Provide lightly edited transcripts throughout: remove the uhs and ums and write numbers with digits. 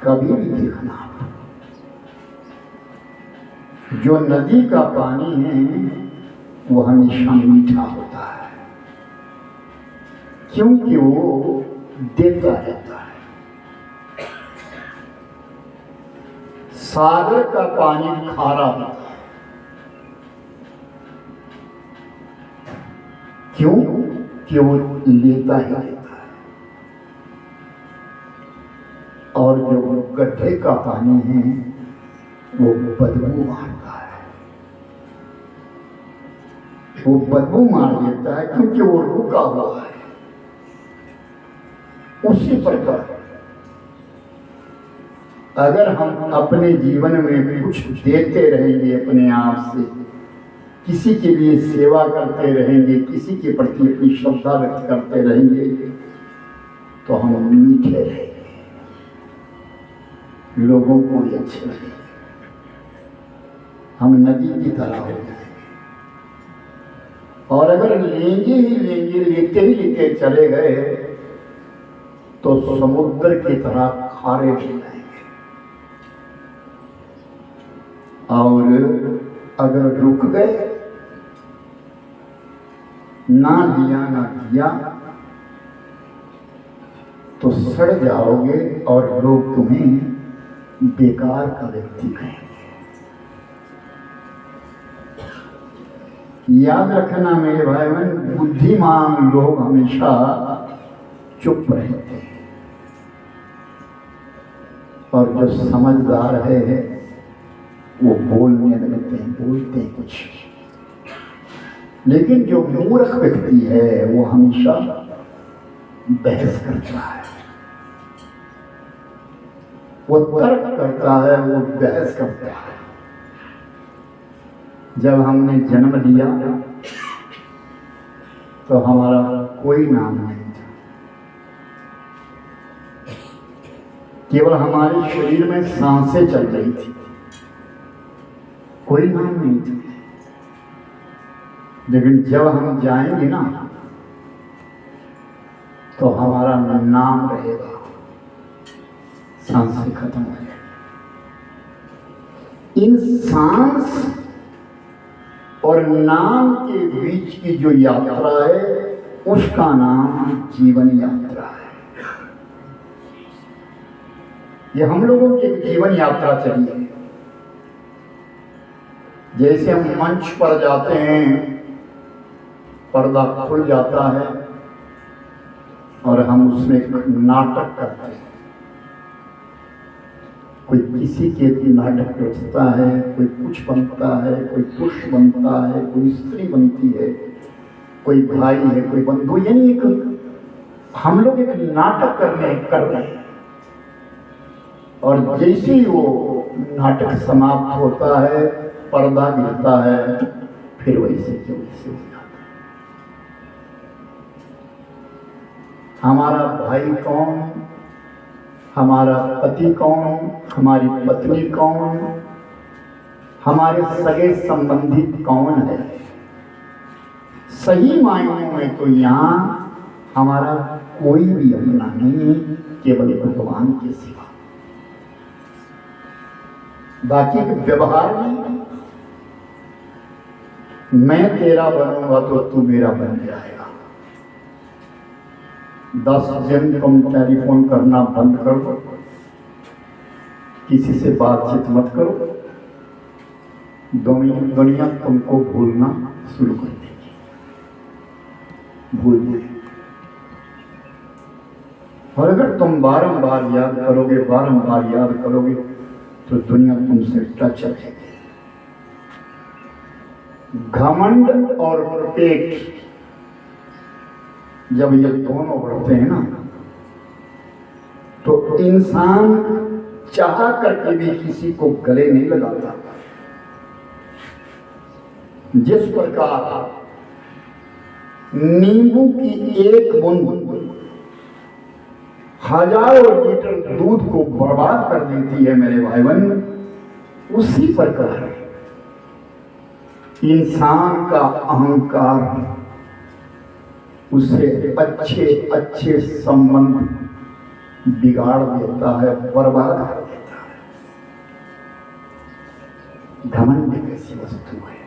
कभी भी देखना, जो नदी का पानी है वो हमेशा मीठा होता है, क्योंकि वो देता रहता है। सागर का पानी खारा होता है, क्यों? कि वो लेता ही लेता है। और जो गड्ढे का पानी है वो बदबू मारता है, वो बदबू मार देता है क्योंकि वो रुका हुआ है। उसी प्रकार अगर हम अपने जीवन में कुछ देते रहेंगे, अपने आप से किसी के लिए सेवा करते रहेंगे, किसी के प्रति अपनी श्रद्धा व्यक्त करते रहेंगे, तो हम मीठे रहेंगे, लोगों को भी अच्छे लगेंगे, हम नदी की तरह हो जाएंगे। और अगर लेंगे ही लेंगे, लेते ही लेते चले गए तो समुद्र की तरह खारे हो जाएंगे। और अगर रुक गए, ना लिया ना दिया, तो सड़ जाओगे और लोग तुम्हें बेकार का व्यक्ति कहेंगे। याद रखना मेरे भाई बहन, बुद्धिमान लोग हमेशा चुप रहते हैं, और जो समझदार है वो बोलने लगते हैं, बोलते हैं कुछ। लेकिन जो मूर्ख व्यक्ति है वो हमेशा बहस करता है, वो तर्क करता है, वो बहस करता है। जब हमने जन्म लिया तो हमारा कोई नाम नहीं था, केवल हमारे शरीर में सांसें चल रही थी, कोई नाम नहीं था। लेकिन जब हम जाएंगे ना तो हमारा नाम रहेगा, सांसें खत्म हो जाएगी। इन सांस और नाम के बीच की जो यात्रा है उसका नाम जीवन यात्रा है। ये हम लोगों की जीवन यात्रा चली है। जैसे हम मंच पर जाते हैं, पर्दा खुल जाता है और हम उसमें एक नाटक करते हैं। कोई किसी के नाटक रचता है, कोई कुछ बनता है, कोई पुरुष बनता है, कोई स्त्री बनती है, कोई भाई है, कोई बंधु, यानी एक हम लोग एक नाटक कर रहे हैं। और जैसे ही वो नाटक समाप्त होता है, पर्दा गिरता है, फिर वैसे के वैसे हो जाता है। हमारा भाई कौन, हमारा पति कौन, हमारी पत्नी कौन, हमारे सगे संबंधी कौन है, सही मायनों में तो यहाँ हमारा कोई भी अपना नहीं, केवल भगवान के सिवा। बाकी के व्यवहार में मैं तेरा बनूंगा तो तू मेरा बन जाएगा। 10 दिन तुम टेलीफोन करना बंद कर दो, किसी से बातचीत मत करो, दुनिया तुमको भूलना शुरू कर देगी, भूल जाएगी। और अगर तुम बारंबार याद करोगे, बारंबार याद करोगे, तो दुनिया तुमसे टच रखेगी। घमंड और पेट जब ये दोनों बढ़ते हैं ना, तो इंसान चाह करके भी किसी को गले नहीं लगाता। जिस प्रकार नींबू की एक बूंद हजारों लीटर दूध को बर्बाद कर देती है मेरे भाई बहन, उसी प्रकार इंसान का अहंकार उसे अच्छे अच्छे संबंध बिगाड़ देता है, बर्बाद कर देता है। घमंड कैसी वस्तु है,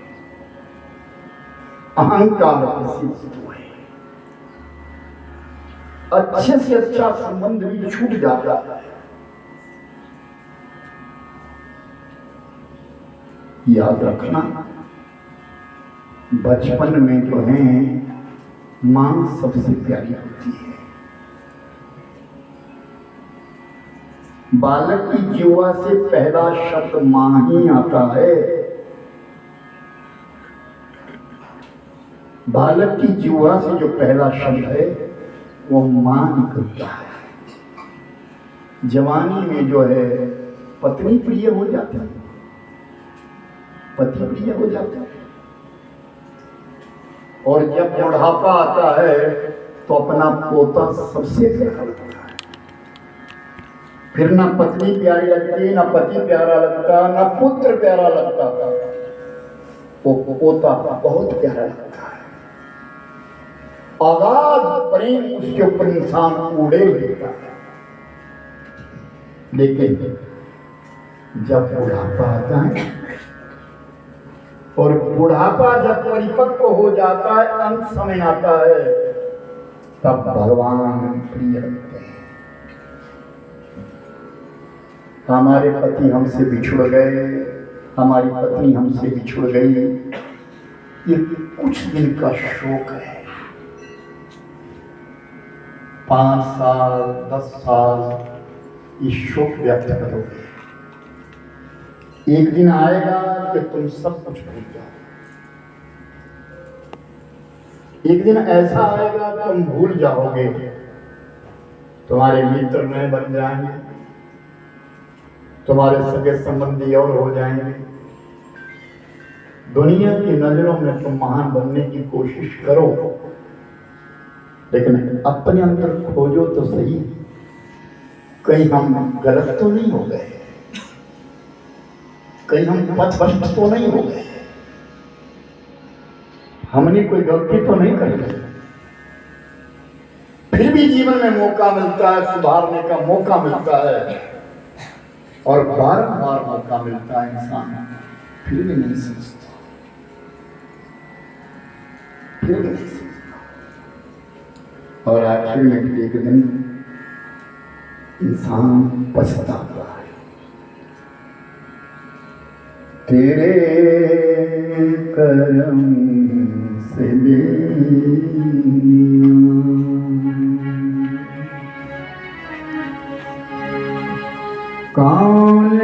अहंकार कैसी वस्तु है। अच्छे से अच्छा संबंध भी छूट जाता है। याद रखना, बचपन में जो है मां सबसे प्यारी होती है। बालक की जीवा से पहला शब्द मां ही आता है। बालक की जीवा से जो पहला शब्द है वो मां निकलता है। जवानी में जो है पत्नी प्रिय हो जाती है, पति प्रिय हो जाता है, और जब बुढ़ापा आता है तो अपना पोता सबसे प्यारा लगता है। फिर ना पत्नी प्यारी लगती, ना पति प्यारा लगता, ना पुत्र प्यारा लगता, वो पोता बहुत प्यारा लगता है। अगाध प्रेम उसके ऊपर इंसान उड़े लेता है। लेकिन जब बुढ़ापा आता है और बुढ़ापा जब परिपक्व हो जाता है, अंत समय आता है, तब भगवान प्रिय लगते हैं। हमारे पति हमसे बिछुड़ गए, हमारी पत्नी हमसे बिछुड़ गई, ये कुछ दिन का शोक है। 5 साल 10 साल इस शोक व्यक्त करोगे। एक दिन आएगा कि तुम सब कुछ भूल जाओ। एक दिन ऐसा आएगा कि तुम भूल जाओगे, तुम्हारे मित्र नए बन जाएंगे, तुम्हारे सगे संबंधी और हो जाएंगे। दुनिया की नजरों में तुम महान बनने की कोशिश करो, लेकिन अपने अंदर खोजो तो सही, कहीं हम गलत तो नहीं हो गए, कहीं हम पथभ्रष्ट तो नहीं हो गए, हमने कोई गलती तो नहीं कर ली। फिर भी जीवन में मौका मिलता है, सुधारने का मौका मिलता है, और बार-बार मौका मिलता है, इंसान फिर भी नहीं समझता, फिर भी नहीं समझता। और आखिर में एक दिन इंसान पछताता है। तेरे करम से कौन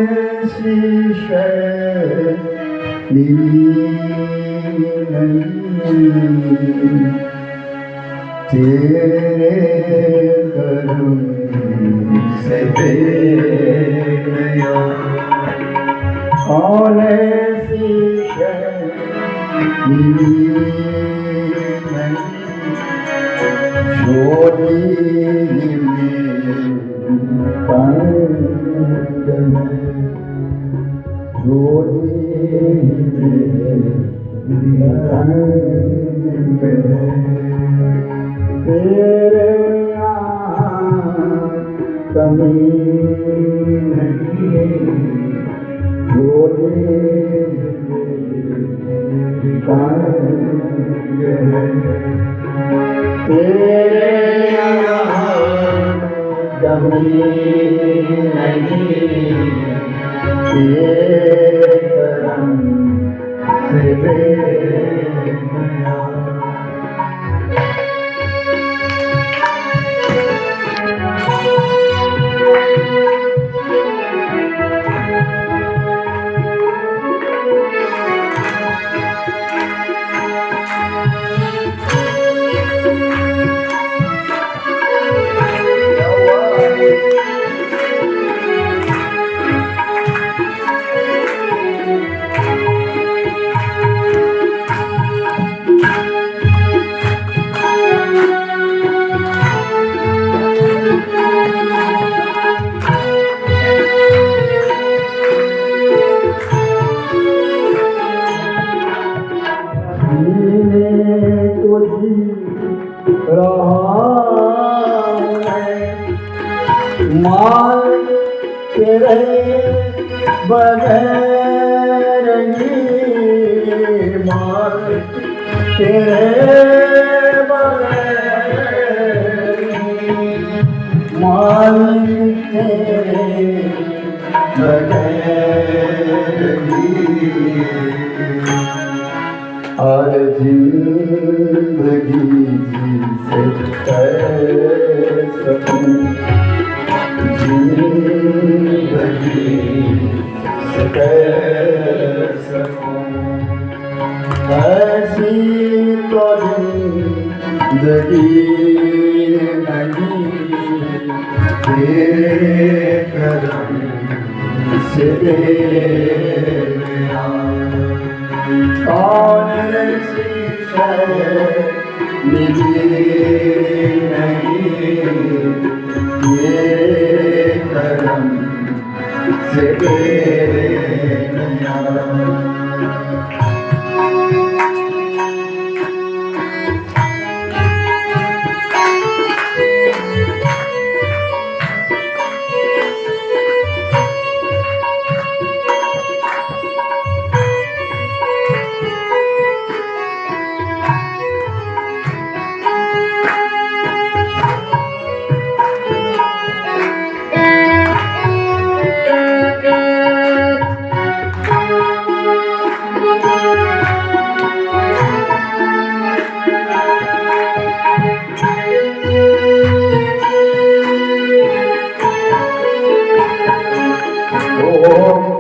सी शय मिली नहीं, तेरे करम से गया। कौन सी शय मिली नहीं, छोड़ी में तेरे कमी नहीं, तेरे कमी नहीं, तेरे करम से माल तेरे बगैर ही माल तेरे बगैर माल तेरे बगैर और जिंदगी जी से सकूं जिंदगी से सकूं ऐसी तो जिंदगी नहीं तेरे करम से कौन सी मिली नहीं ये करम से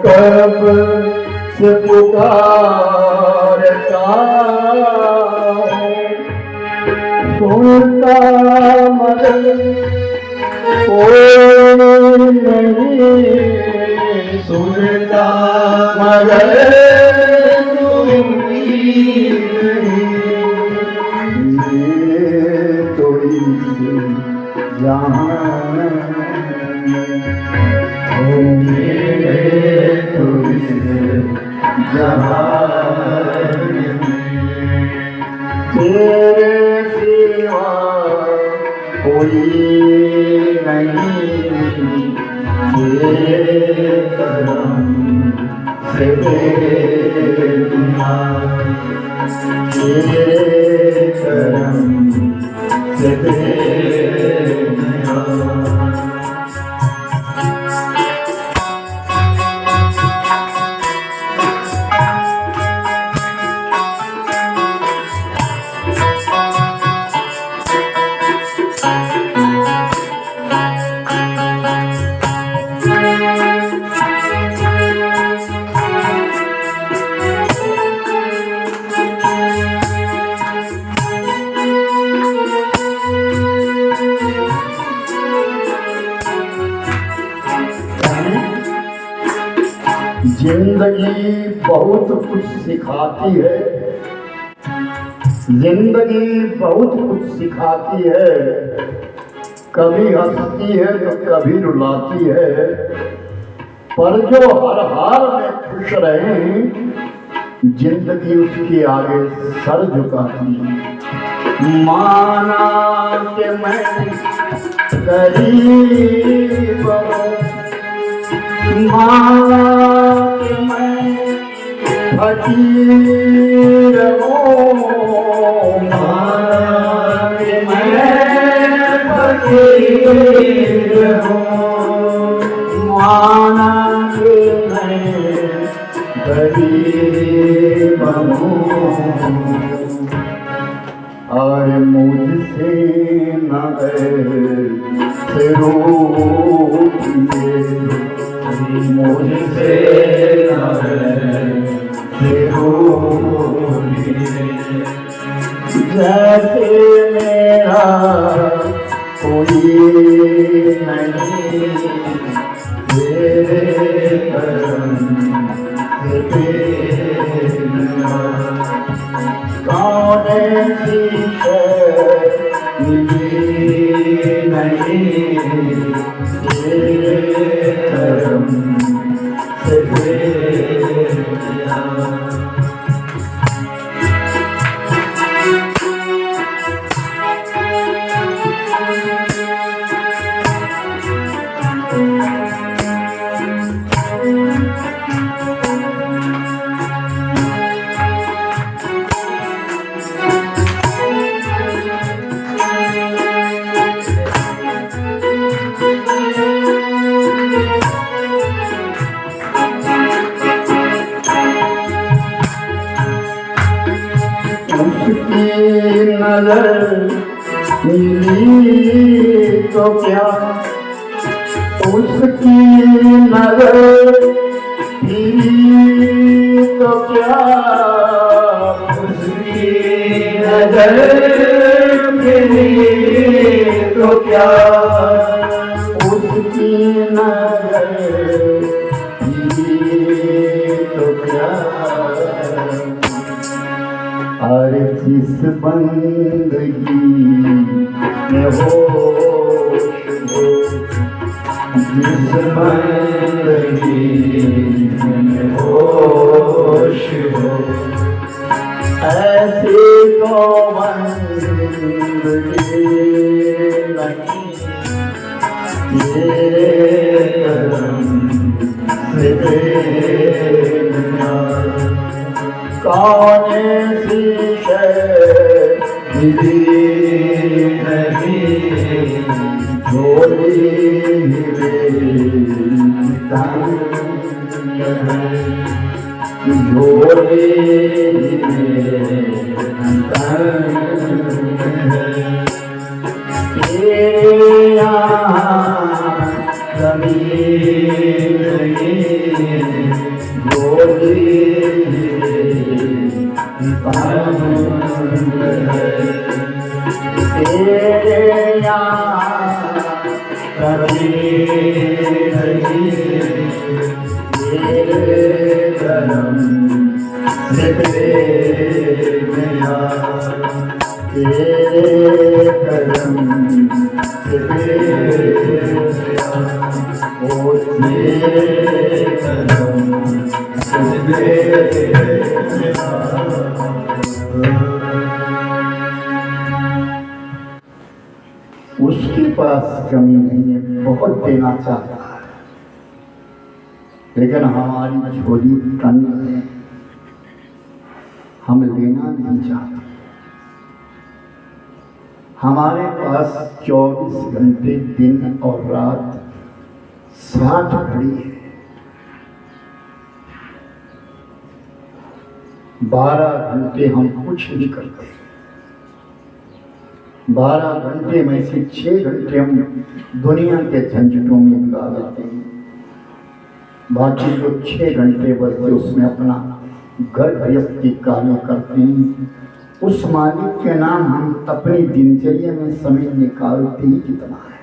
कब से पुकारता सुनता मगर कोई नहीं सुनता मगर कोई नहीं तो इसी जहां तेरे सिवा कोई नहीं तेरे करम से तेरे करम से जिंदगी बहुत कुछ सिखाती है जिंदगी बहुत कुछ सिखाती है कभी हंसती है तो कभी रुलाती है पर जो हर हाल में खुश रहे जिंदगी उसके आगे सर झुकाती है माना कि मैं गरीब माना कि मैं फकीर हूँ माना कि मैं फकीर हूँ माना कि मैं गरीब हूँ और मुझसे न ऐसे रोइए मुझसे न ऐसे रोइए जैसे मेरा कोई नहीं तेरे करम से कौन सी मिली नहीं तेरे करम से नजर मिली तो क्या, उसकी नजर फिरी तो क्या, उसकी नजर फिरी तो क्या, उसकी नजर फिरी तो क्या। हर जिस बंदगी में होश हो, जिस बंदगी में होश हो, ऐसी तो बंदगी नहीं, तेरे करम से बेगुनाह। कौन सी शय मिली नहीं, झोली में तंग है, झोली में तंग है। तेरे यहाँ ज़मीन नहीं, झोली तेरे यहाँ कभी नहीं, तेरे करम से बेगुनाह, तेरे करम से बेगुनाह, ओ तेरे करम से बेगुनाह। उसके पास कमी नहीं है, बहुत देना चाहता है, लेकिन हमारी झोली तंग है, हम लेना नहीं चाहते। हमारे पास 24 घंटे दिन और रात 60 घड़ी है, 12 घंटे हम कुछ नहीं करते, 12 घंटे में से 6 घंटे हम दुनिया के झंझटों में लगा देते हैं, बाकी जो 6 घंटे बचते उसमें अपना घर गृहस्थ की कार्य करते हैं। उस मालिक के नाम हम अपनी दिनचर्या में समय निकालते ही कितना है,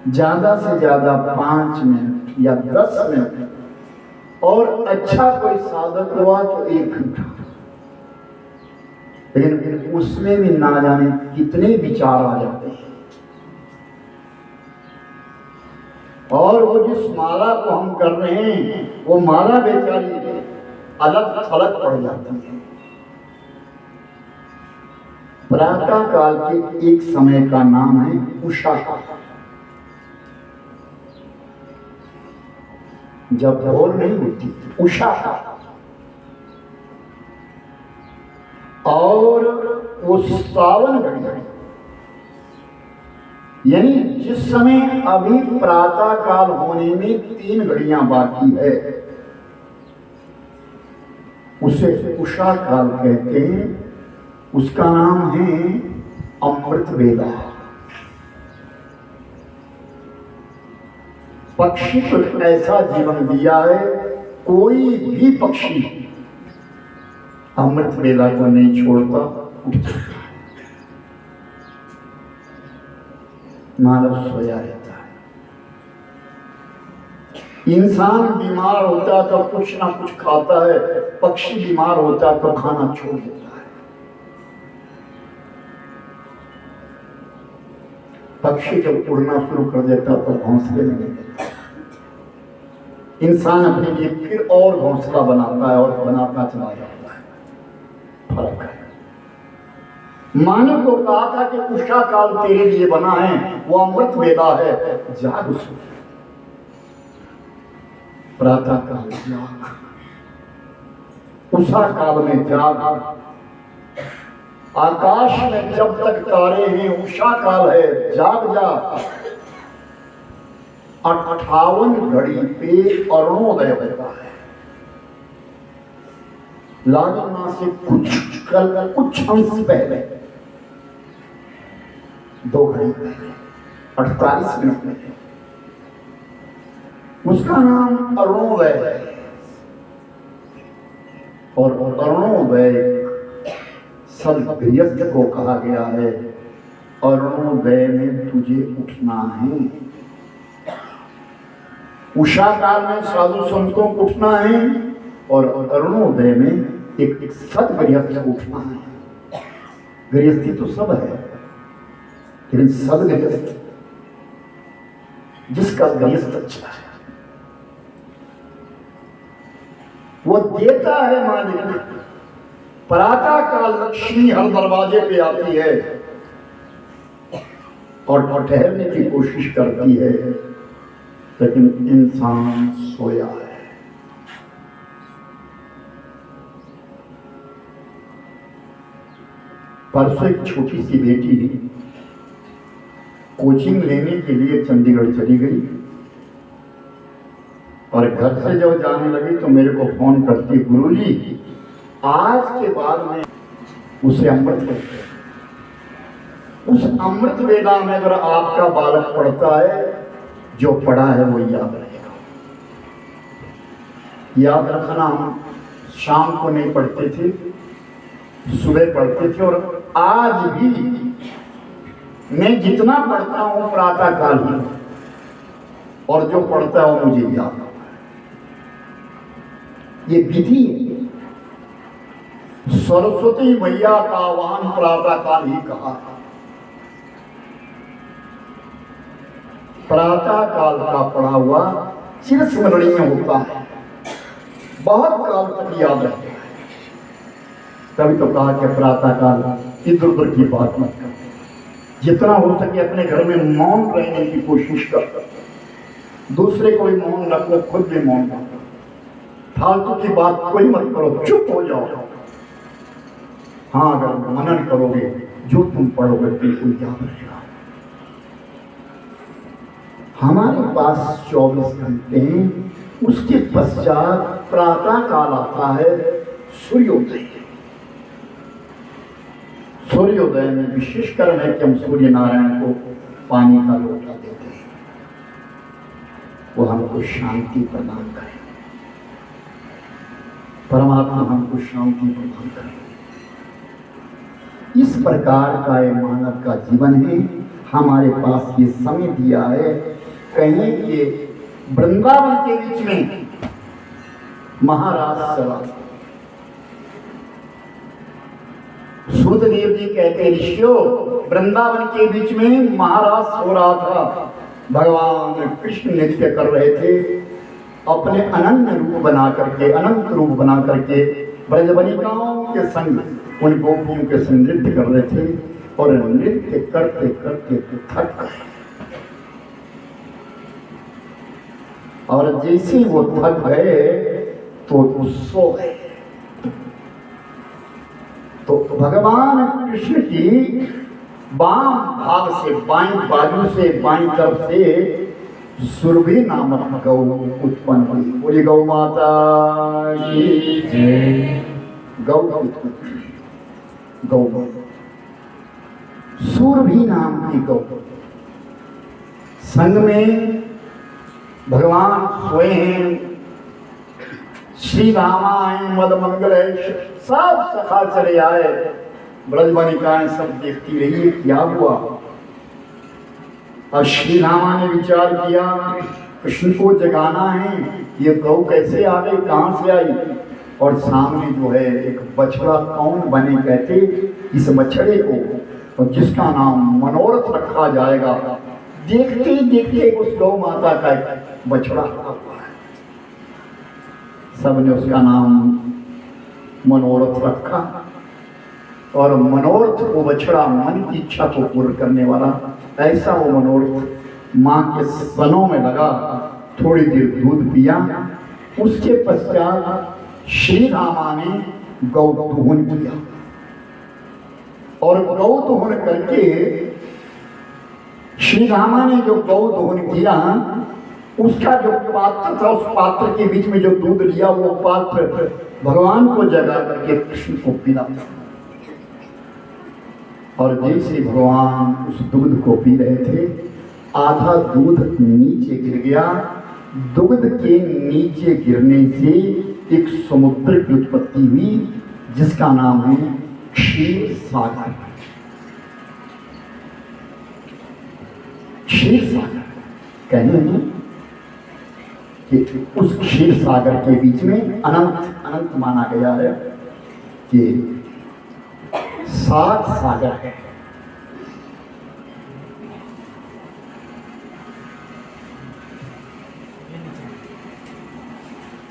ज्यादा से ज्यादा 5 मिनट या 10 मिनट, और अच्छा कोई साधक हुआ तो 1 घंटा, लेकिन उसमें भी ना जाने कितने विचार आ जाते हैं। और वो जिस माला को हम कर रहे हैं वो माला बेचारी अलग थलग पड़ जाती है। प्रातः काल के एक समय का नाम है उषा काल, जब भोर नहीं होती उषा काल, और वो सावन घड़ी, यानी जिस समय अभी प्रातः काल होने में 3 घड़ियां बाकी है उसे उषा काल कहते हैं। उसका नाम है अमृत वेला। पक्षी को ऐसा जीवन दिया है, कोई भी पक्षी अमृत वेला को नहीं छोड़ता, मानव सोया रहता है। इंसान बीमार होता तो कुछ ना कुछ खाता है, पक्षी बीमार होता तो खाना छोड़ देता है। पक्षी जब उड़ना शुरू कर देता तो घोंसले में देता, इंसान अपने लिए फिर और घोंसला बनाता है और बनाता चला जाता है। फर्क है। मानव को कहा था कि उषा काल तेरे लिए बना है, वो अमृत वेला है, जाग उसमें, प्रातः काल जाग, उषा काल में जाग। आकाश में जब तक तारे हैं उषा काल है, जाग जा। 58 घड़ी पे अरुणोदय होता है, लालिमा से कुछ अंश पहले, 2 घड़ी पहले, 48 मिनट पहले, उसका नाम अरुणोदय है। और अरुणोदय सदगृहस्थ को कहा गया है, अरुणोदय में तुझे उठना है। उषा काल में साधु संतों को उठना है और अरुणोदय में एक सदगृहस्थ उठना है। गृहस्थी तो सब है, लेकिन सदगृहस्थ, जिसका गृहस्थ अच्छा है, वो देता है मालिक। प्रातः काल लक्ष्मी हर दरवाजे पे आती है और ठहरने की कोशिश करती है, लेकिन इंसान सोया है। परसों एक छोटी सी बेटी कोचिंग लेने के लिए चंडीगढ़ चली गई और घर से जब जाने लगी तो मेरे को फोन करती, गुरुजी आज के बाद में उसे अमृत कहते हैं। उस अमृत वेला में अगर आपका बालक पढ़ता है, जो पढ़ा है वो याद रहेगा। याद रखना, हम शाम को नहीं पढ़ते थे, सुबह पढ़ते थे। और आज भी मैं जितना पढ़ता हूं प्रातः काल ही, और जो पढ़ता है वो मुझे याद है। ये विधि है। सरस्वती मैया का आह्वान प्रातः काल ही कहा है। प्रातः काल का पढ़ा हुआ चिरस्मरणीय होता है, बहुत काल तक याद रहता है। तभी तो कहा कि प्रातः काल इधर उधर की बात मत कर, जितना हो सके अपने घर में मौन रहने की कोशिश कर। दूसरे को भी मौन रखो, खुद भी मौन रखो। फालतू की बात कोई मत करो, चुप हो जाओ। हाँ, अगर मनन करोगे, जो तुम पढ़ोगे बिल्कुल याद रहेगा। हमारे पास 24 घंटे हैं, उसके पश्चात प्रातः काल आता है, सूर्योदय। सूर्योदय में विशेष कारण है कि हम सूर्य नारायण को पानी का लोटा देते हैं, वो हमको शांति प्रदान करें, परमात्मा हमको शांति प्रदान करें। इस प्रकार का ये मानव का जीवन है। हमारे पास ये समय दिया है, कहीं के वृंदावन के बीच में महाराज सभा। सूतदेव जी कहते, ऋषियों, वृंदावन के बीच में महाराज हो रहा था। भगवान कृष्ण नृत्य कर रहे थे, अपने अनन्य रूप बना करके, अनंत रूप बना करके ब्रजबनिकाओं के संग, उन गोपियों के संग नृत्य कर रहे थे। और नृत्य करते करते थक गए, और जैसे वो थक गए तो सो गए। तो भगवान कृष्ण की बाम भाग से, बाईं बाजू से, बाईं तरफ से सुरभि नामक गौ उत्पन्न हुई। बोली गौ माता की जय। गौ उत्पत्ति, गौ, सुरभि नाम की गौ। संग में भगवान सोए हैं, श्री रामा आए, मद मंगल है, सब सखा चले आए। ब्रजबनिकाएं सब देखती रही, क्या हुआ। और श्री रामा ने विचार किया, कृष्ण को जगाना है, ये गौ कैसे आ गई, कहां से आई। और सामने जो है एक बछड़ा कौन बने, कहते इस बछड़े को, और जिसका नाम मनोरथ रखा जाएगा। देखते ही देखते उस गौ माता का बछड़ा हुआ है। सबने उसका नाम मनोरथ रखा, और मनोरथ वो बछड़ा मन की इच्छा को पूर्ण करने वाला। ऐसा वो मनोरथ माँ के स्तनों में लगा, थोड़ी देर दूध पिया। उसके पश्चात श्री रामा ने गौ दोहन किया, और गौ दोहन करके श्री रामा ने जो गौ दोहन किया, उसका जो पात्र था, उस पात्र के बीच में जो दूध लिया, वो पात्र भगवान को जगा करके कृष्ण को पिलाता। और जैसे भगवान उस दूध को पी रहे थे, आधा दूध नीचे गिर गया। दूध के नीचे गिरने से एक समुद्र की उत्पत्ति हुई, जिसका नाम है क्षीर सागर। क्षीर सागर कहने हैं कि उस क्षीर सागर के बीच में अनंत माना गया है कि 7 सागर है।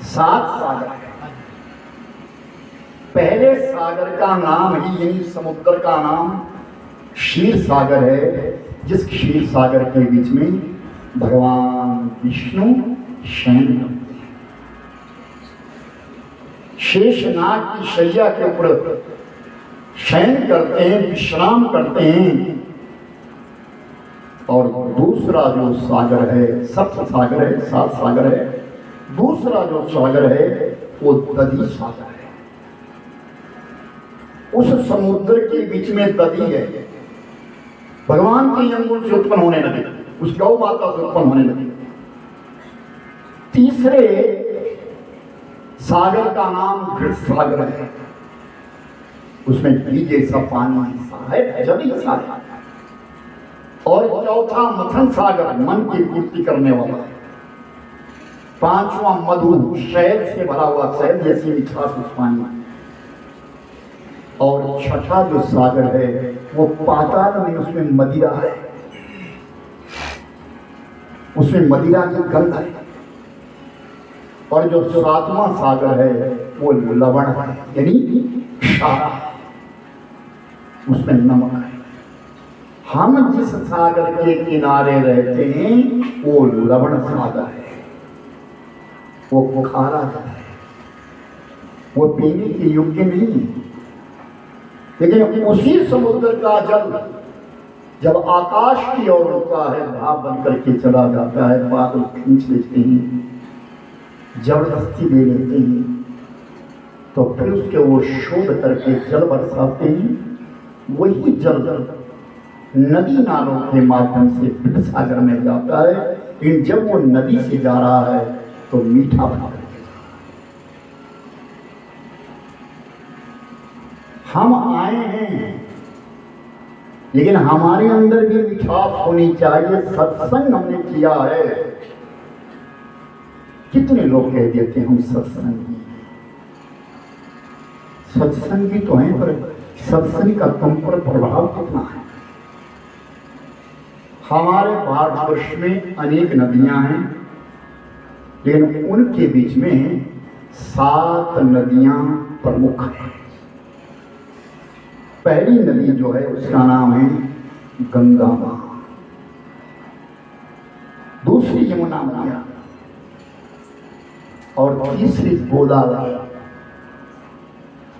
सात सागर है। पहले सागर का नाम ही, यानी समुद्र का नाम क्षीर सागर है, जिस क्षीर सागर के बीच में भगवान विष्णु शयन करते हैं। शेषनाग की शैया के ऊपर शयन करते हैं, विश्राम करते हैं। और दूसरा जो सागर है, सप्त सागर है, 7 सागर है। दूसरा जो सागर है वो दधी सागर है। उस समुद्र के बीच में दधी है, भगवान के अंगुल से उत्पन्न होने लगे, उस गौ माता से उत्पन्न होने लगे। तीसरे सागर का नाम घृत सागर है, उसमें घी जैसा पानी है, जल जैसा। और चौथा मथन सागर, मन की पूर्ति करने वाला है। पांचवा मधु, शहद से भरा हुआ, शहद जैसी मिठास उस पानी। और छठा जो सागर है वो पाताल में, उसमें मदिरा है, उसमें मदिरा की गंध है। और जो 7वां सागर है वो लवण है, यानी क्षार, उसमें नमक है। हम जिस सागर के किनारे रहते हैं वो लवण सागर है, वो खारा है, वो पीने के योग्य नहीं है। लेकिन उसी समुद्र का जल जब आकाश की ओर उड़ता है, भाप बन करके चला जाता है, बादल खींच लेते हैं, जबरदस्ती ले लेते हैं, तो फिर उसके वो शोध करके जल बरसाते हैं। वही जल नदी नालों के माध्यम से फिर सागर में जाता है। लेकिन जब वो नदी से जा रहा है तो मीठा बना करके हम आए हैं, लेकिन हमारे अंदर भी मिठास होनी चाहिए। सत्संग हमने किया है, कितने लोग कह देते हैं हम सत्संगी, सत्संगी तो हैं, पर सत्संग का तुम पर प्रभाव कितना है? हमारे भारतवर्ष में अनेक नदियां हैं, लेकिन उनके बीच में 7 नदियां प्रमुख हैं। पहली नदी जो है उसका नाम है गंगा मां, दूसरी यमुना मैया, और तीसरी गोदावरी,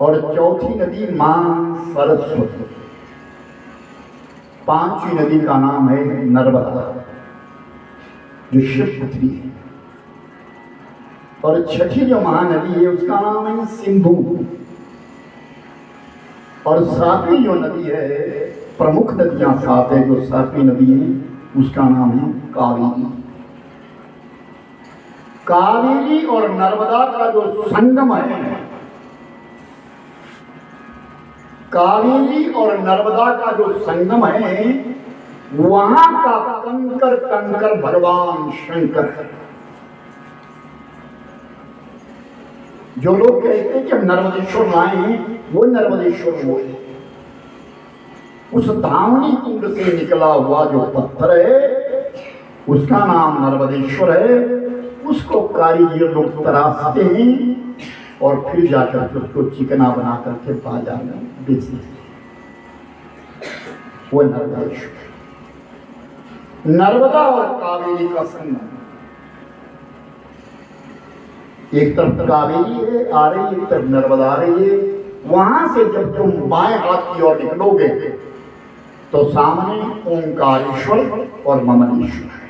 और चौथी नदी मां सरस्वती। 5वीं नदी का नाम है नर्मदा, जो शिवपुत्री है। और छठी जो महानदी है उसका नाम है सिंधु। और 7वीं जो नदी है, प्रमुख नदियां 7 है, जो 7वीं नदी है उसका नाम है कावेरी। कावेरी और नर्मदा का जो संगम है, कावेरी और नर्मदा का जो संगम है, वहां का कंकर कंकर भगवान शंकर है। जो लोग कहते हैं कि हम नर्मदेश्वर लाए हैं, वो नर्मदेश्वर वो है। उस धावनी कुंड से निकला हुआ जो पत्थर है उसका नाम नर्मदेश्वर है। उसको कारीगर लोग तराशते हैं और फिर जाकर उसको चिकना बना करके बाजार में बेचते हैं, वो नर्मदेश्वर। नर्मदा और कावेरी का संगम, एक तरफ कावेरी है आ रही है, एक तरफ नर्मदा आ रही है। वहां से जब तुम बाएं हाथ की ओर निकलोगे तो सामने ओंकारेश्वर और ममलेश्वर है।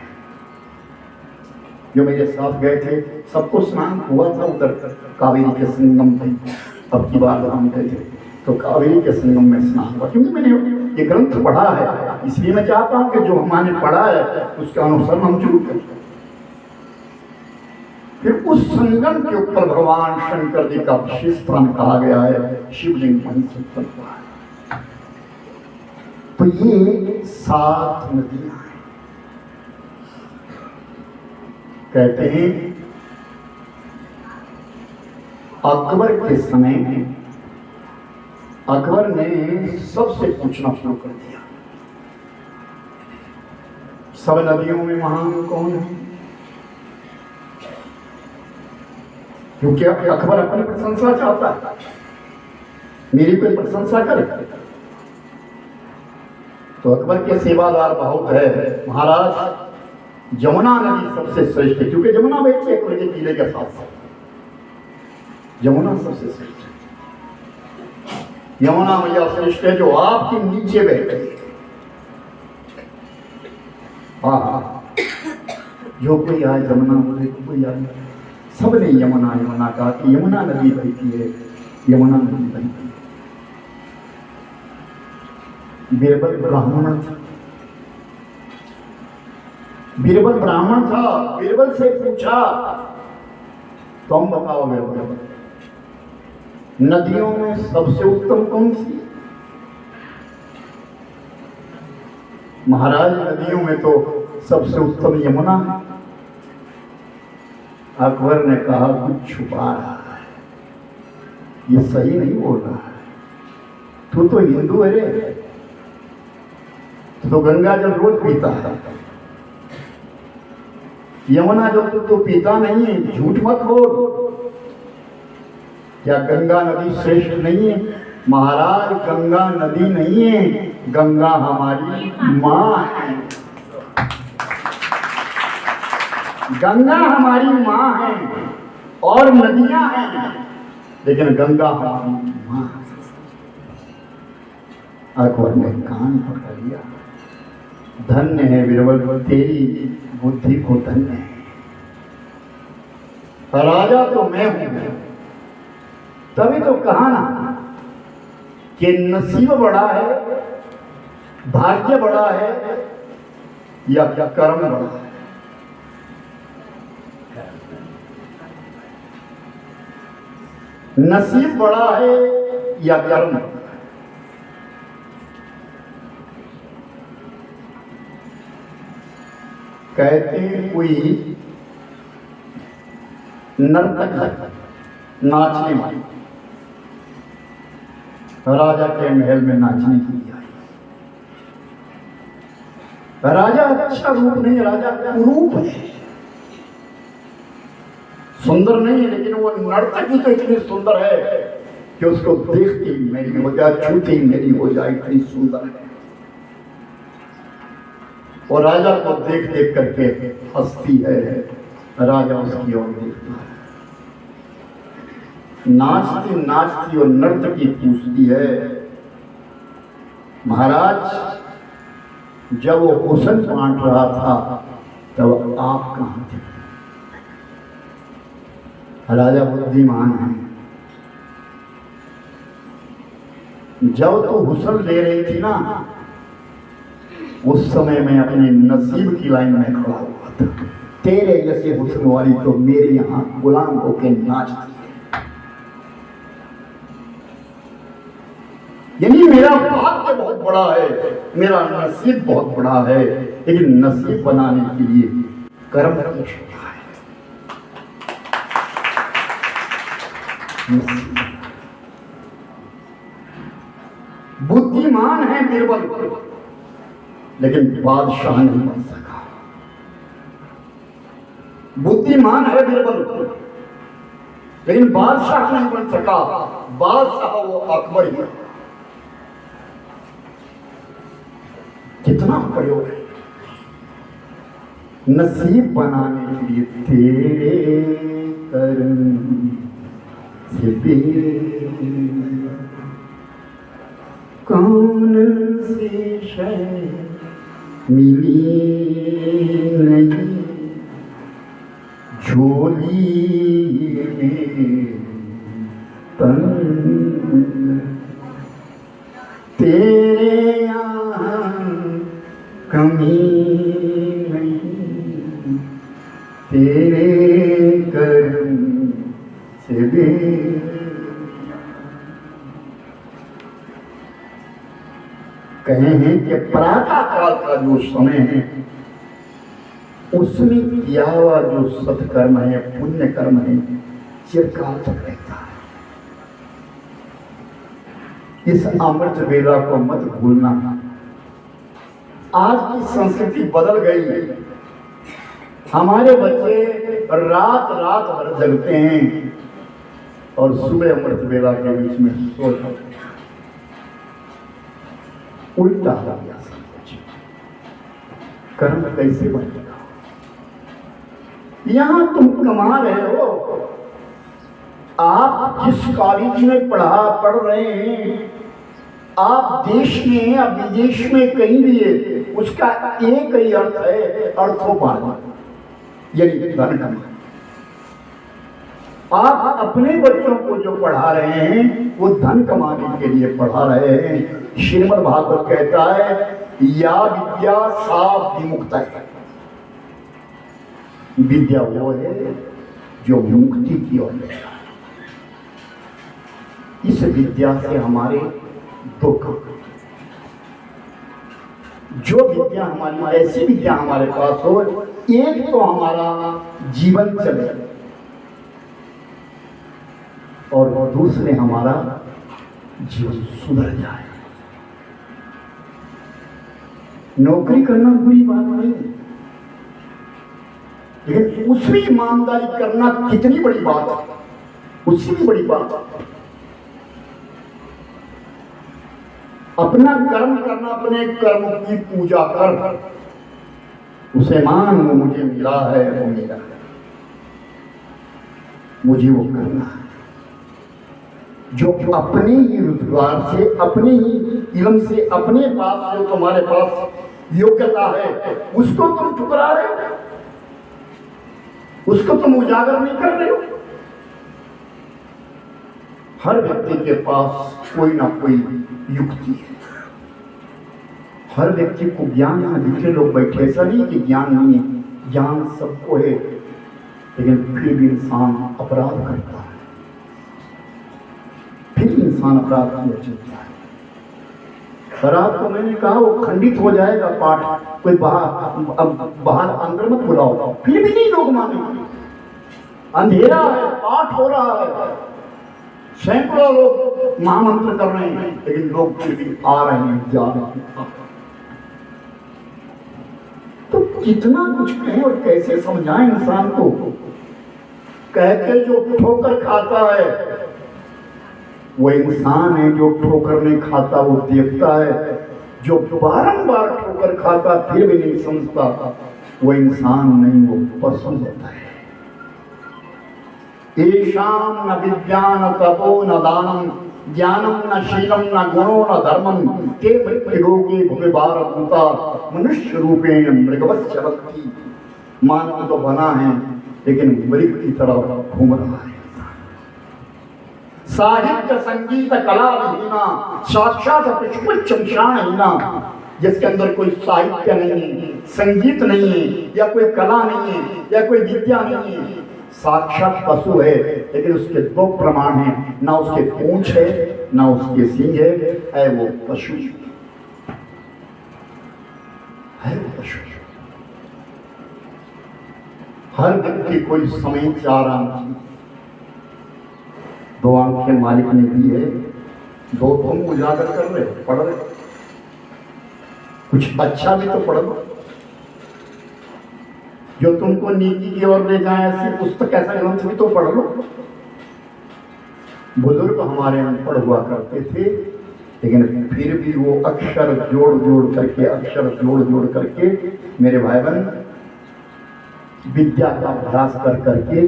जो मेरे साथ गए थे, सबको स्नान हुआ था उधर कावेरी के संगम पे। अब की बार हम गए थे तो कावेरी के संगम में स्नान हुआ, क्योंकि मैंने ये ग्रंथ पढ़ा है, इसलिए मैं चाहता हूँ कि जो हमने पढ़ा है उसका अनुसरण हम जरूर करें। फिर उस संगम के ऊपर भगवान शंकर जी का विशेष स्थान कहा गया है, शिवलिंग वहीं से उत्पन्न हुआ है। तो ये 7 नदियां हैं। कहते हैं अकबर के समय अकबर ने सबसे पूछना शुरू कर दिया, सब नदियों में महान कौन है? क्योंकि अकबर अपनी प्रशंसा चाहता है, मेरी कोई प्रशंसा करे। तो अकबर के सेवादार बहुत है, महाराज यमुना नदी सबसे श्रेष्ठ है, क्योंकि यमुना बैठती है अकबर के किले के साथ साथ, यमुना सबसे श्रेष्ठ है। यमुना मैया श्रेष्ठ है जो आपके नीचे बैठे। हाँ, जो कोई आए यमुना बोले, कोई आए, सबने यमुना यमुना कहा कि यमुना नदी बहती है, यमुना नदी बहती है। बीरबल ब्राह्मण था, बीरबल ब्राह्मण था, बीरबल से पूछा, तुम बताओ बीरबल, नदियों में सबसे उत्तम कौन सी? महाराज नदियों में तो सबसे उत्तम यमुना है। अकबर ने कहा कुछ छुपा रहा है, ये सही नहीं बोल रहा है, तू तो हिंदू है रे, तो गंगा जल रोज पीता है, यमुना जल तो पीता नहीं है, झूठ मत बोल। क्या गंगा नदी श्रेष्ठ नहीं है? महाराज गंगा नदी नहीं है, गंगा हमारी माँ है, गंगा हमारी माँ है और नदियां हैं, लेकिन गंगा हमारी माँ। अकबर ने कान पकड़ लिया, धन्य है बीरबल, तेरी बुद्धि को धन्य है। राजा तो मैं हूं, तभी तो कहा ना कि नसीब बड़ा है, भाग्य बड़ा है या कर्म बड़ा है। नसीब बड़ा है या कर्म? कहते हैं कोई नर्तक नाचने वाली राजा के महल में नाचने के लिए आई। राजा अच्छा रूप नहीं, राजा कुरूप है, सुंदर नहीं है, लेकिन वो नर्तक भी तो इतनी सुंदर है कि उसको देखते ही मेरी हो जाए, छूते ही मेरी हो जाए, इतनी सुंदर है। और राजा को देख देख करके हंसती है, राजा उसकी ओर देखता है, नाचती नाचती और नर्तकी पूछती है, महाराज जब वो हुस्न बांट रहा था तब आप कहाँ थे? राजा बुद्धिमान है, जब तू हुस्न ले रही थी ना, उस समय मैं अपने नसीब की लाइन में खड़ा हुआ था, तेरे जैसे हुस्न वाली तो मेरे यहाँ गुलाम होके नाचती है। यानी मेरा भाग्य बहुत बड़ा है, मेरा नसीब बहुत बड़ा है, लेकिन नसीब बनाने के लिए कर्म करना है। बुद्धिमान है बीरबल, लेकिन बादशाह नहीं बन सका। बुद्धिमान है बीरबल, लेकिन बादशाह नहीं बन सका। बादशाह वो अकबर ही है। कितना प्रयोग है नसीब बनाने के लिए, तेरे कर्म से कौन सी शय मिली नहीं, झोली में तन तेरे यहाँ कमी नहीं, तेरे कर्म से भी। कहे हैं कि प्रातः काल का जो समय है उसमें किया हुआ जो सत्कर्म है, पुण्य कर्म है, चिरकाल तक रहता है। इस अमृत वेला को मत भूलना। आज की संस्कृति बदल गई है। हमारे बच्चे रात रात भर जगते हैं और सुबह अमृत वेला के बीच में सो जाते हैं। उल्टा हो गया सब कुछ। कर्म कैसे बनेगा? यहां तुम कमा रहे हो, आप जिस कॉलेज में पढ़ रहे हैं, आप देश में या विदेश में कहीं भी है, उसका एक ही अर्थ है, अर्थोपार्जन, यानी धन कमाना। आप अपने बच्चों को जो पढ़ा रहे हैं वो धन कमाने के लिए पढ़ा रहे हैं। श्रीमद् भागवत कहता है या विद्या सा विमुक्ता है। विद्या वो है जो मुक्ति की ओर ले जाए। इस विद्या से हमारे दो काम, जो विद्या हमारी, ऐसी विद्या हमारे पास हो, एक तो हमारा जीवन चले और दूसरे हमारा जीवन सुधर जाए। नौकरी करना बुरी बात नहीं, लेकिन उसमें ईमानदारी करना कितनी बड़ी बात है, उससे भी बड़ी बात है। अपना कर्म करना, अपने कर्म की पूजा कर, उसे मान वो मुझे मिला है, वो मेरा है, मुझे वो करना है। जो अपने ही रोजगार से, अपने ही इल्म से, अपने पास जो तुम्हारे पास योग्यता है, उसको तुम ठुकरा रहे हो, उसको तुम उजागर नहीं कर रहे हो। हर व्यक्ति के पास कोई ना कोई युक्ति है। हर व्यक्ति को ज्ञान है। दूसरे लोग बैठे, ऐसा नहीं कि ज्ञान नहीं है, ज्ञान सबको है, लेकिन फिर भी इंसान अपराध करता है, फिर इंसान अपराध की ओर चलता है। शराब को मैंने कहा वो खंडित हो जाएगा पाठ, कोई बाहर अंदर मत बुलाओ, फिर भी नहीं लोग मानेंगे। अंधेरा है, पाठ हो रहा है, सैकड़ों लोग महामंत्र कर रहे हैं, लेकिन लोग फिर भी आ रहे हैं, जा रहे हैं। तो कितना कुछ कहें और कैसे समझाएं इंसान को। कहते जो ठोकर खाता है वो इंसान है, जो ठोकर नहीं खाता वो देवता है। जो बारंबार ठोकर खाता फिर भी नहीं समझता वो इंसान नहीं, वो पशु होता है। येषां न विद्यान तपो न दानम ज्ञानम न शीलम न गुणो न धर्मम ते मृत्युलोके भूमिभारभूता मनुष्य रूपेण मृगवत् चरन्ति। मानव तो बना है लेकिन मृग की तरह घूम रहा है। साहित्य संगीत कला विहीना साक्षात पुष्पचमशानहीना, जिसके अंदर कोई साहित्य नहीं है, संगीत नहीं है, या कोई कला नहीं है, या कोई विद्या नहीं है, साक्षात पशु है। लेकिन उसके दो प्रमाण हैं, ना उसके पूंछ है ना उसके सींग है वो पशु है, वो पशु। हर व्यक्ति कोई समय चाह रहा है, दो आंखें मालिक ने दी है, दो तुम उजागर कर रहे हो, पढ़ रहे हो, कुछ अच्छा भी तो पढ़ लो जो तुमको नीति की ओर ले जाए। ऐसी पुस्तक, ऐसा ग्रंथ भी तो पढ़ लो। बुजुर्ग हमारे अनपढ़ हुआ करते थे, लेकिन फिर भी वो अक्षर जोड़ जोड़ करके, अक्षर जोड़ जोड़ करके, मेरे भाई बहन, विद्या का अभ्यास कर करके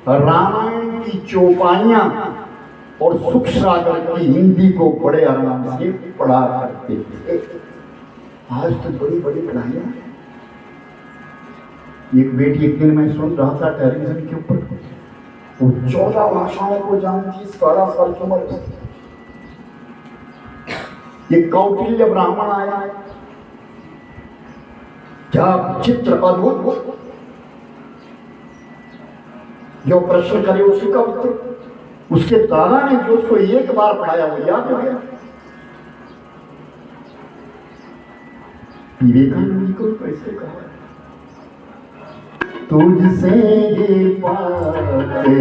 रामायण की चौपाइयां और सुख सागर की हिंदी को बड़े आराम से पढ़ा करते थे। आज तो बड़ी बड़ी पढ़ाइयां, एक बेटी एक दिन मैं सुन रहा था टेलीविजन के ऊपर, वो 14 भाषाओं को जानती, 17 साल की उम्र उसकी। ये कौटिल्य ब्राह्मण आया, क्या चित्र अद्भुत, जो प्रश्न करे उसी का उत्तर, उसके दादा ने जो उसको एक बार पढ़ाया वो याद हो गया। विवेकानंद जी को कैसे कहा, तुझसे ये पाते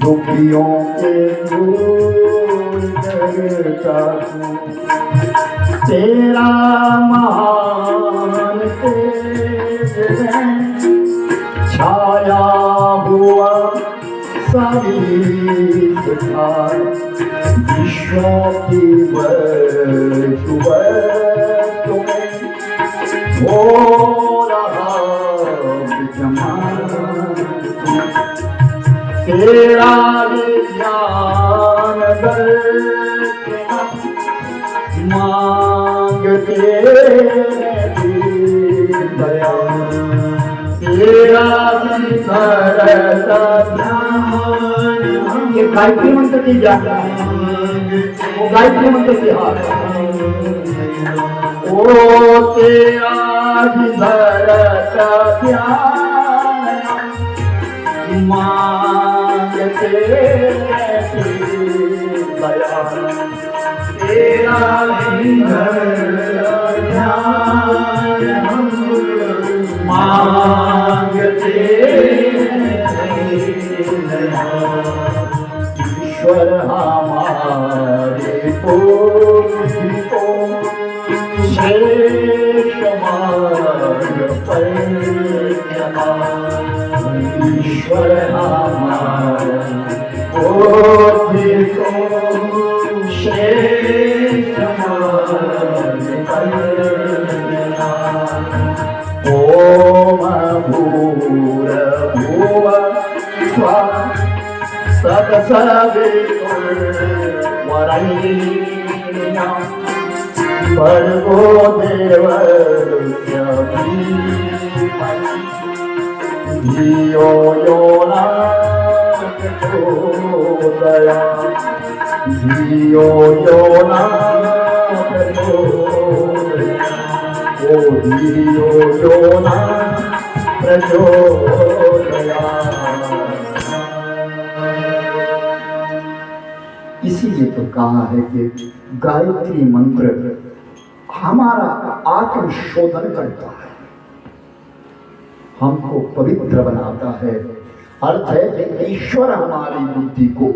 दुखियों के दूर करता हूँ, तेरा महान तेज है छाया हुआ सभी सुधार, विश्वों की वस्तु तुम्हें हो रहा विद्यमान, तेरा ज्ञान दर्शन मांगते दया, तेरा ये गायत्री मंत्र की जाता है, वो गायत्री मंत्र की हार, ओ तेरा मांगते दया, तेरा मांगते ईश्वर हमारे पूर्व को श्रेष्ठ मार्ग पर चला, ईश्वर हमारे पूर्व को श्रेष्ठ मार्ग पर चला, ओम भूर्भुवः स्वः तत्सवितुर्वरेण्यं भर्गो देवस्य धीमहि धियो यो नः प्रचोदयात्, धियो यो नः प्रचोदयात्, ओ धियो यो नः प्रचोदयात्। इसीलिए तो कहा है कि गायत्री मंत्र हमारा आत्मशोधन करता है, हमको पवित्र बनाता है। अर्थ है कि ईश्वर हमारी बुद्धि को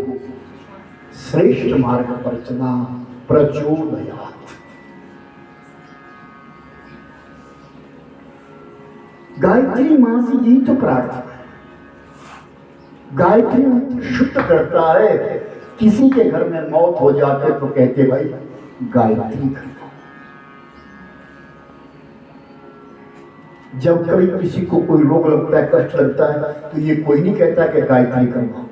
श्रेष्ठ मार्ग पर चला, प्रचोदयात्। गायत्री मां से यही तो प्रार्थना है, गायत्री शुद्ध करता है। किसी के घर में मौत हो जाते तो कहते भाई गायत्री करना। जब कभी किसी को कोई रोग लगता है, कष्ट लगता है, तो ये कोई नहीं कहता कि गायत्री करवाओ,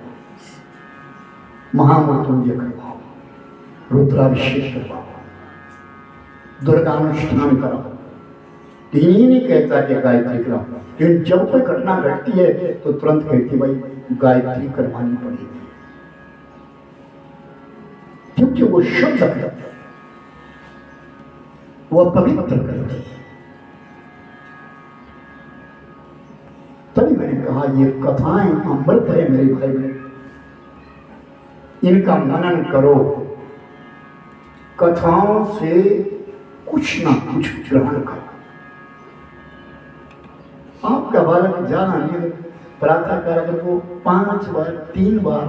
महामृत्युंजय करवाओ, रुद्राभिषेक करवाओ, दुर्गानुष्ठान कराओ, ये नहीं कहता कि गायत्री कराओ। लेकिन जब कोई घटना घटती है तो तुरंत कहती भाई गायत्री करवानी पड़ेगी, क्योंकि वो शुद्ध करते हैं, वो पवित्र करते हैं। तभी मैंने कहा ये कथाएं अमृत है मेरे भाई बहन, इनका मनन करो, कथाओं से कुछ ना कुछ ग्रहण करो। आपका बालक जाना नहीं, प्रातः काल को 5 बार 3 बार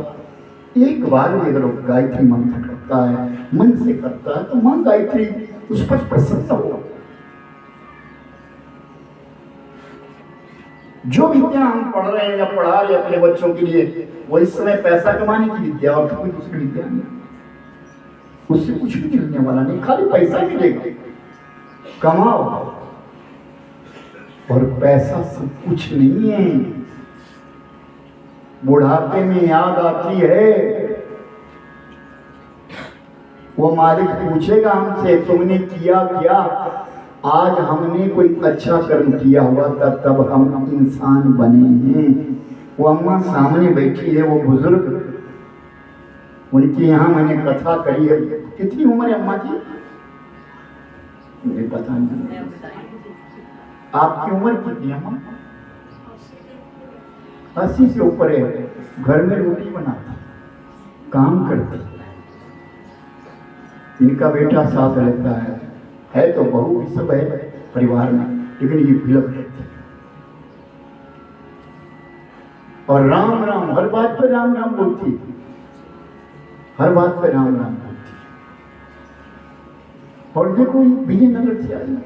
1 बार भी अगर गायत्री मंत्र करता है, मन से करता है, तो मां गायत्री उस पर प्रसन्न हो। जो विद्या हम पढ़ रहे हैं या पढ़ा रहे अपने बच्चों के लिए, वो इस समय पैसा कमाने की विद्या और कोई दूसरी विद्या नहीं, उससे कुछ भी मिलने वाला नहीं, खाली पैसा ही मिलेगा। कमाओ, और पैसा सब कुछ नहीं है। बुढ़ापे में याद आती है, वो मालिक पूछेगा हमसे तुमने किया क्या, आज हमने कोई अच्छा कर्म किया हुआ था तब हम इंसान बने हैं। वो अम्मा सामने बैठी है, वो बुजुर्ग, उनके यहाँ मैंने कथा करी है। कितनी उम्र है अम्मा की? मुझे पता नहीं। आपकी उम्र कितनी है अम्मा? 80 से ऊपर है। घर में रोटी बनाती, काम करती, इनका बेटा साथ रहता है तो बहू भी सब है परिवार में, लेकिन ये विलग रहती है। और राम राम, हर बात पे राम राम बोलती, हर बात पे राम राम बोलती। और देखो विजयनगर से आई,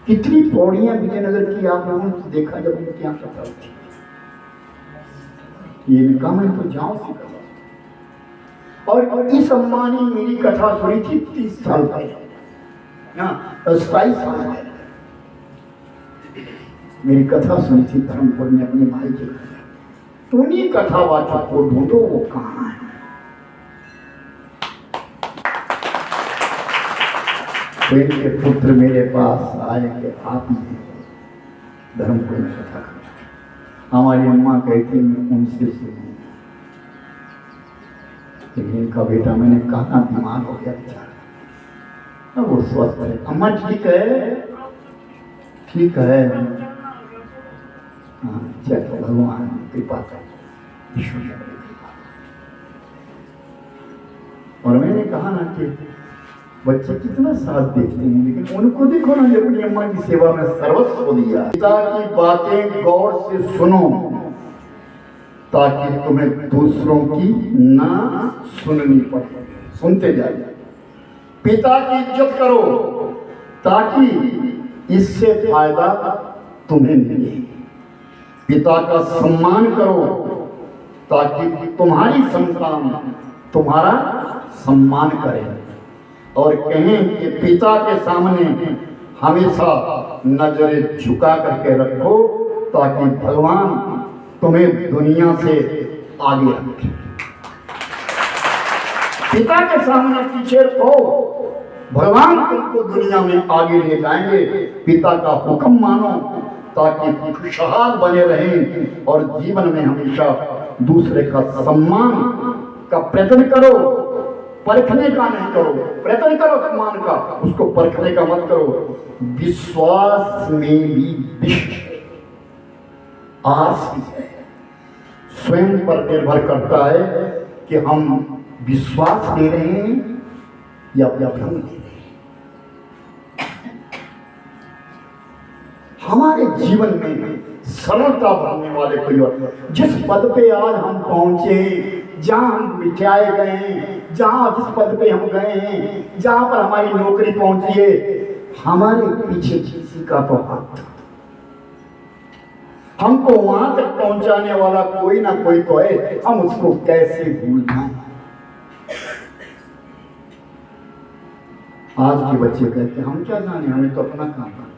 कितनी पौड़ियां विजयनगर की आप लोगों ने देखा जब उनकी यहाँ कथा होती। ये इनका मैं तो जाऊं से कहा। और इस अम्मा ने मेरी कथा सुनी थी 30 साल पहले, 27 साल पहले मेरी कथा सुनी थी धर्मपुर में अपने भाई के। तो उन्हीं कथावाचक को ढूंढो, वो कहाँ है? के पुत्र मेरे पास आए कि आप ही धर्मपुर में कथा कर। हमारी अम्मा कहती मैं उनसे सुनी, लेकिन इनका बेटा मैंने कहा बीमार हो गया बेचारा, वो स्वस्थ है। अम्मा ठीक है, ठीक है, हाँ चलो भगवान कृपा कर, ईश्वर की कृपा। और मैंने कहा ना कि बच्चे कितना साथ देते हैं, लेकिन उनको देखो ना, अपनी अम्मा की सेवा में सर्वस्व दिया। पिता की बातें गौर से सुनो ताकि तुम्हें दूसरों की ना सुननी पड़े, सुनते जाइए। पिता की इज्जत करो ताकि इससे फायदा तुम्हें मिले। पिता का सम्मान करो ताकि तुम्हारी संतान तुम्हारा सम्मान करे। और कहें कि पिता के सामने हमेशा नजरें झुका करके रखो ताकि भगवान तुम्हें दुनिया से आगे रखे। पिता के सामने पीछे रखो, भगवान तुमको दुनिया में आगे ले जाएंगे। पिता का हुक्म मानो ताकि खुशहाल बने रहें और जीवन में हमेशा दूसरे का सम्मान का प्रयत्न करो, परखने का नहीं करो। प्रयत्न करो सम्मान का, उसको परखने का मत करो। विश्वास में भी विश्व आस भी है। स्वयं पर निर्भर करता है कि हम विश्वास दे रहे हैं या भ्रम दे रहे हैं। हमारे जीवन में सरलता भरने वाले कोई और, जिस पद पे आज हम पहुंचे, जहां हम बिठाए गए हैं, जहां जिस पद पे हम गए हैं, जहां पर हमारी नौकरी पहुंची है, हमारे पीछे किसी का तो हाथ था। हमको वहां तक पहुंचाने वाला कोई ना कोई तो है, हम उसको कैसे भूल जाएं। आज के बच्चे कहते हम क्या जाने, हमें तो अपना काम है।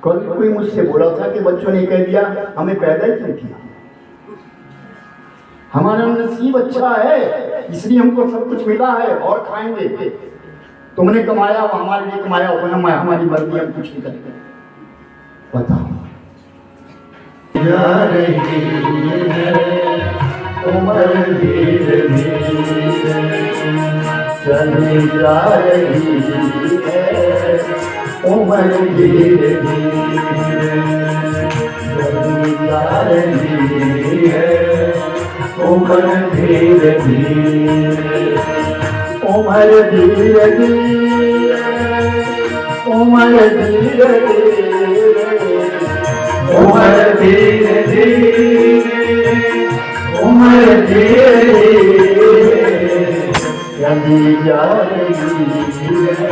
कल कोई मुझसे बोला था कि बच्चों ने कह दिया हमें पैदा ही क्यों किया, हमारा नसीब अच्छा है इसलिए हमको सब कुछ मिला है और खाएंगे। तुमने कमाया वो हमारे लिए कमाया, हमारी मर्जी, हम कुछ नहीं करेंगे। बताओ जा रही है उम्र धीरे धीरे चली जा रही है, उम्र धीरे धीरे चली जा रही है, उम्र धीरे धीरे, उम्र धीरे धीरे, उम्र धीरे धीरे, उम्र धीरे धीरे, उम्र धीरे धीरे चली जा रही है,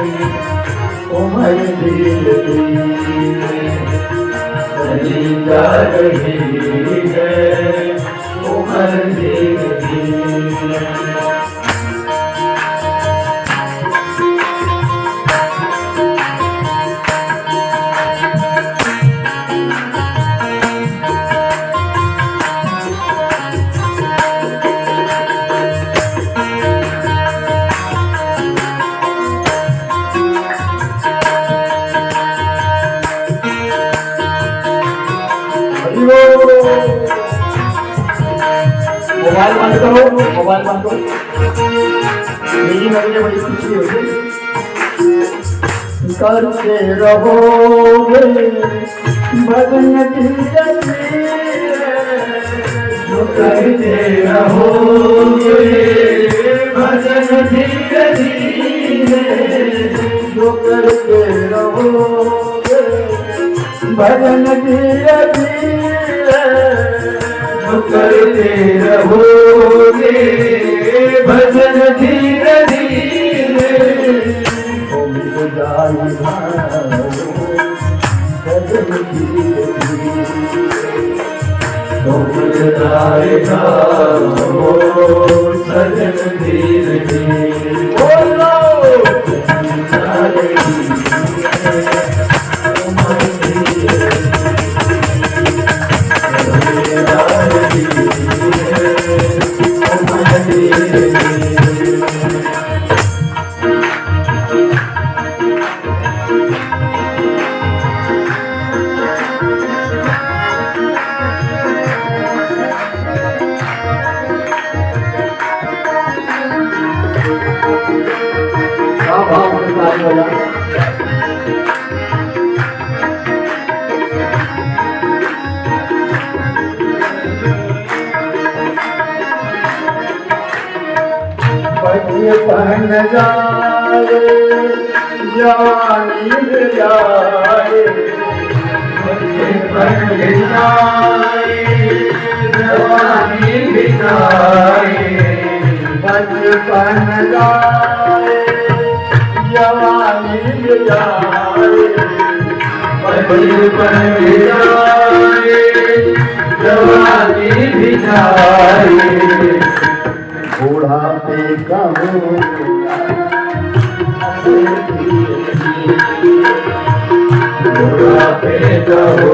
उम्र धीरे धीरे चली जा रही है, उम्र धीरे धीरे। मोबाइल बंद करो, मोबाइल बंद करो। मेरी नजरें बड़ी खुशी होगी। करते रहोगे भजन धीरे धीरे, जो करते रहोगे भजन धीरे धीरे, जो करते रहोगे भजन धीरे धीरे, जो करते रहोगे भजन धीरे धीरे, हो मिल जाएगा भजन धीरे धीरे, हो मिल जाएगा भजन धीरे धीरे। बोलो बचपन जाए जवानी जाए, बचपन जाए जवानी जाए, बचपन जाए जवानी जाए, बचपन जाए जवानी जाए, बुढ़ापे का बुढ़ापे का हो